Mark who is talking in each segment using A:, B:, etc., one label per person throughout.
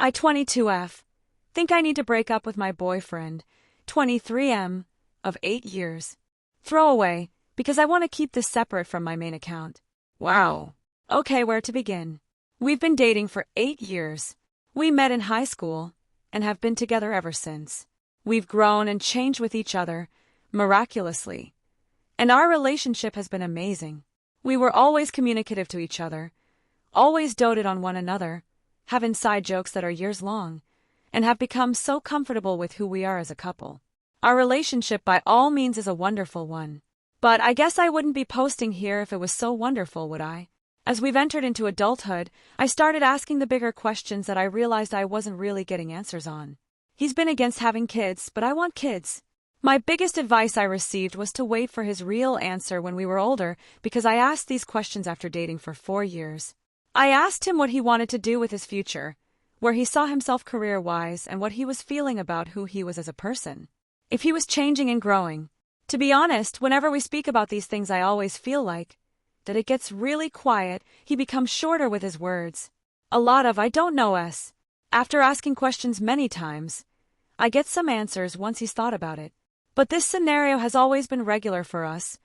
A: I 22F. Think I need to break up with my boyfriend, 23M, of 8 years. Throwaway, because I want to keep this separate from my main account. Wow. Okay, where to begin? We've been dating for 8 years. We met in high school and have been together ever since. We've grown and changed with each other, miraculously. And our relationship has been amazing. We were always communicative to each other, always doted on one another, have inside jokes that are years long, and have become so comfortable with who we are as a couple. Our relationship by all means is a wonderful one. But I guess I wouldn't be posting here if it was so wonderful, would I? As we've entered into adulthood, I started asking the bigger questions that I realized I wasn't really getting answers on. He's been against having kids, but I want kids. My biggest advice I received was to wait for his real answer when we were older, because I asked these questions after dating for 4 years. I asked him what he wanted to do with his future, where he saw himself career-wise, and what he was feeling about who he was as a person. If he was changing and growing. To be honest, whenever we speak about these things, I always feel like that it gets really quiet, he becomes shorter with his words. A lot of I don't know-s. After asking questions many times, I get some answers once he's thought about it. But this scenario has always been regular for us.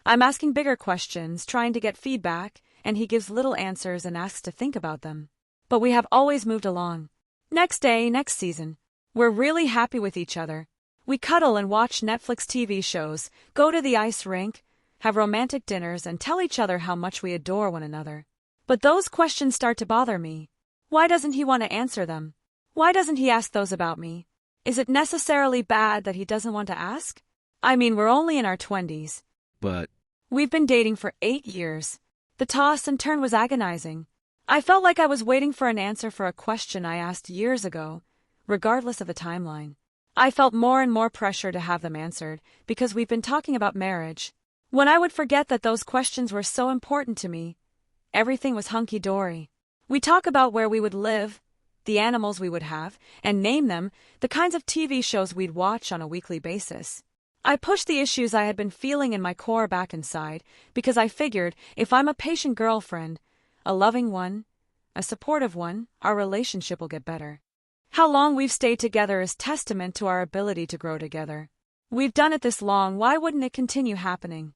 A: I'm asking bigger questions, trying to get feedback, and he gives little answers and asks to think about them. But we have always moved along. Next day, next season. We're really happy with each other. We cuddle and watch Netflix TV shows, go to the ice rink, have romantic dinners, and tell each other how much we adore one another. But those questions start to bother me. Why doesn't he want to answer them? Why doesn't he ask those about me? Is it necessarily bad that he doesn't want to ask? I mean, we're only in our 20s.
B: But
A: we've been dating for 8 years. The toss and turn was agonizing. I felt like I was waiting for an answer for a question I asked years ago, regardless of the timeline. I felt more and more pressure to have them answered, because we've been talking about marriage. When I would forget that those questions were so important to me, everything was hunky-dory. We talk about where we would live, the animals we would have, and name them, the kinds of TV shows we'd watch on a weekly basis. I pushed the issues I had been feeling in my core back inside, because I figured if I'm a patient girlfriend, a loving one, a supportive one, our relationship will get better. How long we've stayed together is testament to our ability to grow together. We've done it this long, why wouldn't it continue happening?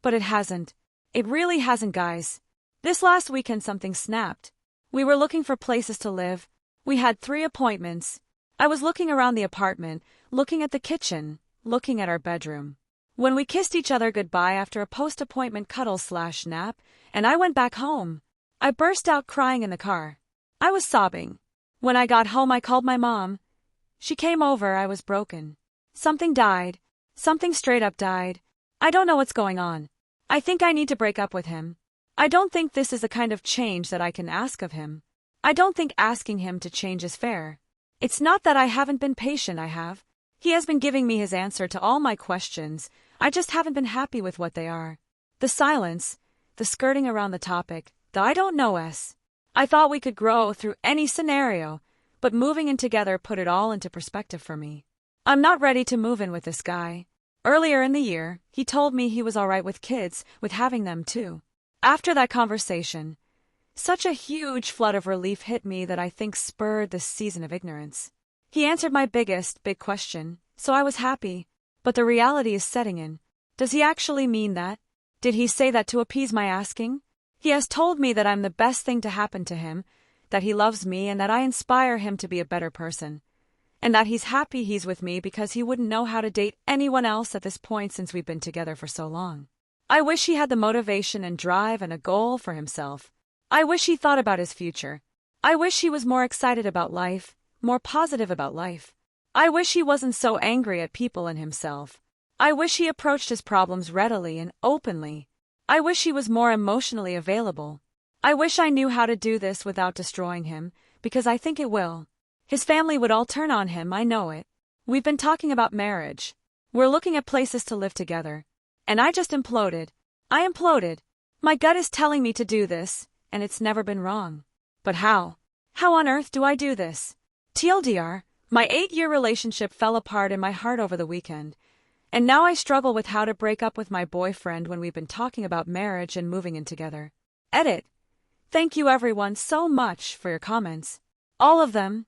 A: But it hasn't. It really hasn't, guys. This last weekend something snapped. We were looking for places to live. We had 3 appointments. I was looking around the apartment, looking at the kitchen, looking at our bedroom. When we kissed each other goodbye after a post-appointment cuddle/nap, and I went back home, I burst out crying in the car. I was sobbing. When I got home, I called my mom. She came over. I was broken. Something died. Something straight up died. I don't know what's going on. I think I need to break up with him. I don't think this is the kind of change that I can ask of him. I don't think asking him to change is fair. It's not that I haven't been patient, I have. He has been giving me his answer to all my questions. I just haven't been happy with what they are. The silence, the skirting around the topic, the I don't know-s. I thought we could grow through any scenario, but moving in together put it all into perspective for me. I'm not ready to move in with this guy. Earlier in the year, he told me he was all right with kids, with having them too. After that conversation, such a huge flood of relief hit me that I think spurred this season of ignorance. He answered my big question, so I was happy. But the reality is setting in. Does he actually mean that? Did he say that to appease my asking? He has told me that I'm the best thing to happen to him, that he loves me and that I inspire him to be a better person, and that he's happy he's with me because he wouldn't know how to date anyone else at this point since we've been together for so long. I wish he had the motivation and drive and a goal for himself. I wish he thought about his future. I wish he was more excited about life, more positive about life. I wish he wasn't so angry at people and himself. I wish he approached his problems readily and openly. I wish he was more emotionally available. I wish I knew how to do this without destroying him, because I think it will. His family would all turn on him, I know it. We've been talking about marriage. We're looking at places to live together. And I just imploded. I imploded. My gut is telling me to do this, and it's never been wrong. But how? How on earth do I do this? TLDR, my 8-year relationship fell apart in my heart over the weekend. And now I struggle with how to break up with my boyfriend when we've been talking about marriage and moving in together. Edit. Thank you everyone so much for your comments. All of them.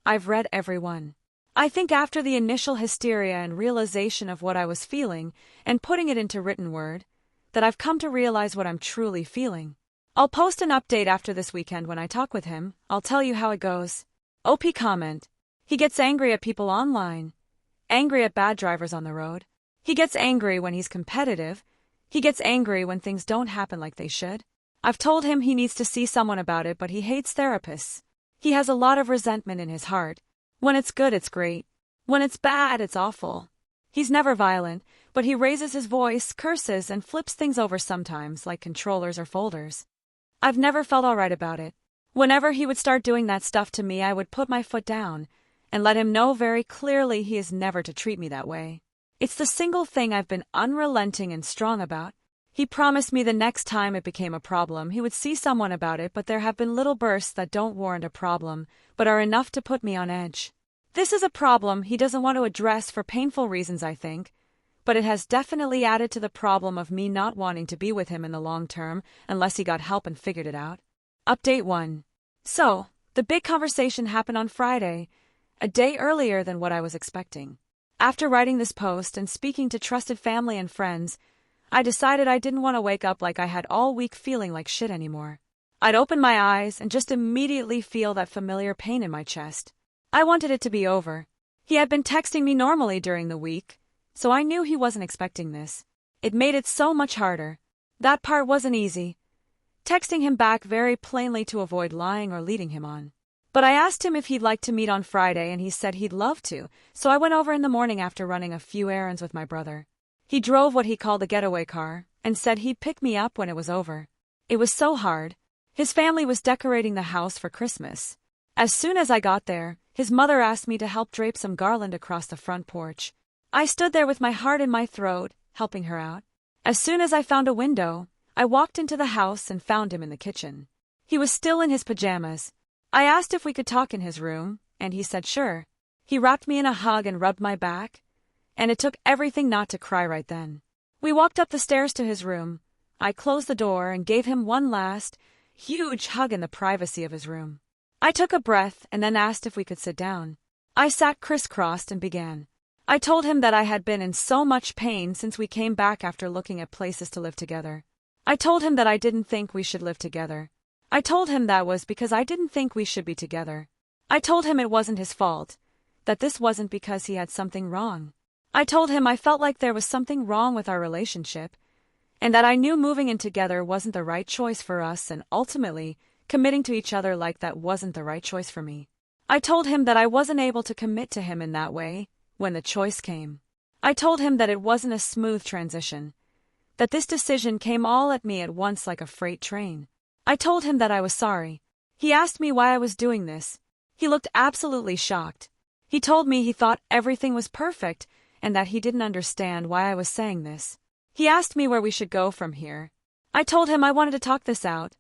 A: I've read every one. I think after the initial hysteria and realization of what I was feeling and putting it into written word, that I've come to realize what I'm truly feeling. I'll post an update after this weekend when I talk with him. I'll tell you how it goes. OP comment. He gets angry at people online. Angry at bad drivers on the road. He gets angry when he's competitive. He gets angry when things don't happen like they should. I've told him he needs to see someone about it, but he hates therapists. He has a lot of resentment in his heart. When it's good, it's great. When it's bad, it's awful. He's never violent, but he raises his voice, curses, and flips things over sometimes, like controllers or folders. I've never felt all right about it. Whenever he would start doing that stuff to me, I would put my foot down and let him know very clearly he is never to treat me that way. It's the single thing I've been unrelenting and strong about. He promised me the next time it became a problem, he would see someone about it, but there have been little bursts that don't warrant a problem, but are enough to put me on edge. This is a problem he doesn't want to address for painful reasons, I think, but it has definitely added to the problem of me not wanting to be with him in the long term unless he got help and figured it out. Update 1. So, the big conversation happened on Friday, a day earlier than what I was expecting. After writing this post and speaking to trusted family and friends, I decided I didn't want to wake up like I had all week feeling like shit anymore. I'd open my eyes and just immediately feel that familiar pain in my chest. I wanted it to be over. He had been texting me normally during the week, so I knew he wasn't expecting this. It made it so much harder. That part wasn't easy. Texting him back very plainly to avoid lying or leading him on. But I asked him if he'd like to meet on Friday and he said he'd love to, so I went over in the morning after running a few errands with my brother. He drove what he called a getaway car and said he'd pick me up when it was over. It was so hard. His family was decorating the house for Christmas. As soon as I got there, his mother asked me to help drape some garland across the front porch. I stood there with my heart in my throat, helping her out. As soon as I found a window, I walked into the house and found him in the kitchen. He was still in his pajamas. I asked if we could talk in his room, and he said sure. He wrapped me in a hug and rubbed my back, and it took everything not to cry right then. We walked up the stairs to his room. I closed the door and gave him one last, huge hug in the privacy of his room. I took a breath and then asked if we could sit down. I sat crisscrossed and began. I told him that I had been in so much pain since we came back after looking at places to live together. I told him that I didn't think we should live together. I told him that was because I didn't think we should be together. I told him it wasn't his fault, that this wasn't because he had something wrong. I told him I felt like there was something wrong with our relationship, and that I knew moving in together wasn't the right choice for us, and ultimately, committing to each other like that wasn't the right choice for me. I told him that I wasn't able to commit to him in that way when the choice came. I told him that it wasn't a smooth transition, that this decision came all at me at once like a freight train. I told him that I was sorry. He asked me why I was doing this. He looked absolutely shocked. He told me he thought everything was perfect and that he didn't understand why I was saying this. He asked me where we should go from here. I told him I wanted to talk this out,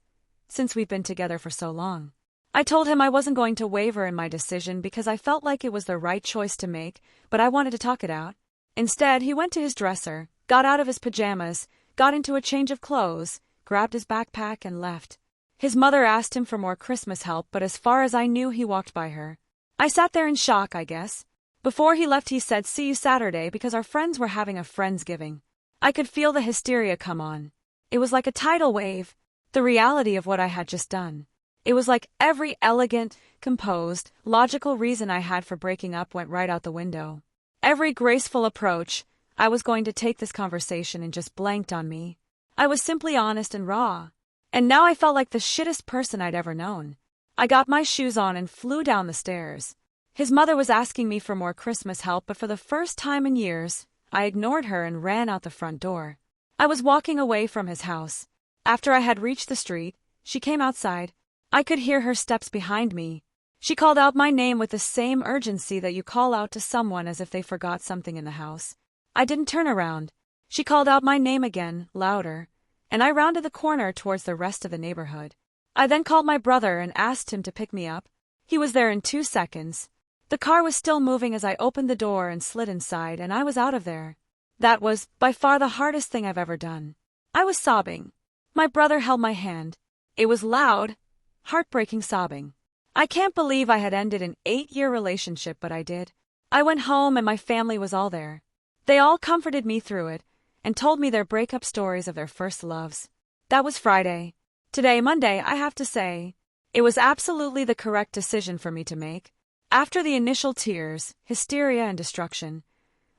A: since we've been together for so long. I told him I wasn't going to waver in my decision because I felt like it was the right choice to make, but I wanted to talk it out. Instead, he went to his dresser, got out of his pajamas, got into a change of clothes, grabbed his backpack and left. His mother asked him for more Christmas help, but as far as I knew, he walked by her. I sat there in shock, I guess. Before he left, he said, "See you Saturday," because our friends were having a Friendsgiving. I could feel the hysteria come on. It was like a tidal wave, the reality of what I had just done. It was like every elegant, composed, logical reason I had for breaking up went right out the window. Every graceful approach I was going to take this conversation and just blanked on me. I was simply honest and raw. And now I felt like the shittest person I'd ever known. I got my shoes on and flew down the stairs. His mother was asking me for more Christmas help, but for the first time in years, I ignored her and ran out the front door. I was walking away from his house. After I had reached the street, she came outside. I could hear her steps behind me. She called out my name with the same urgency that you call out to someone as if they forgot something in the house. I didn't turn around. She called out my name again, louder, and I rounded the corner towards the rest of the neighborhood. I then called my brother and asked him to pick me up. He was there in 2 seconds. The car was still moving as I opened the door and slid inside, and I was out of there. That was, by far, the hardest thing I've ever done. I was sobbing. My brother held my hand. It was loud, heartbreaking sobbing. I can't believe I had ended an 8-year relationship, but I did. I went home and my family was all there. They all comforted me through it and told me their breakup stories of their first loves. That was Friday. Today, Monday, I have to say, it was absolutely the correct decision for me to make. After the initial tears, hysteria, and destruction,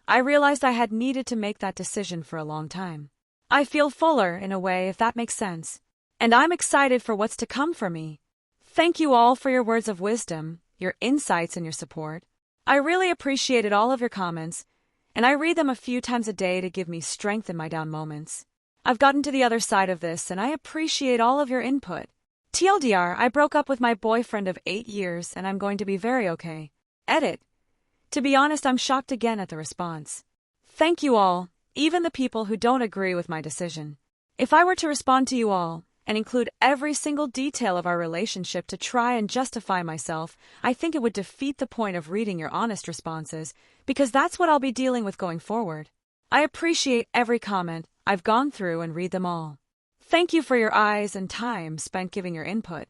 A: I realized I had needed to make that decision for a long time. I feel fuller, in a way, if that makes sense. And I'm excited for what's to come for me. Thank you all for your words of wisdom, your insights, and your support. I really appreciated all of your comments, and I read them a few times a day to give me strength in my down moments. I've gotten to the other side of this, and I appreciate all of your input. TLDR, I broke up with my boyfriend of 8 years, and I'm going to be very okay. Edit. To be honest, I'm shocked again at the response. Thank you all, even the people who don't agree with my decision. If I were to respond to you all, and include every single detail of our relationship to try and justify myself, I think it would defeat the point of reading your honest responses, because that's what I'll be dealing with going forward. I appreciate every comment. I've gone through and read them all. Thank you for your eyes and time spent giving your input.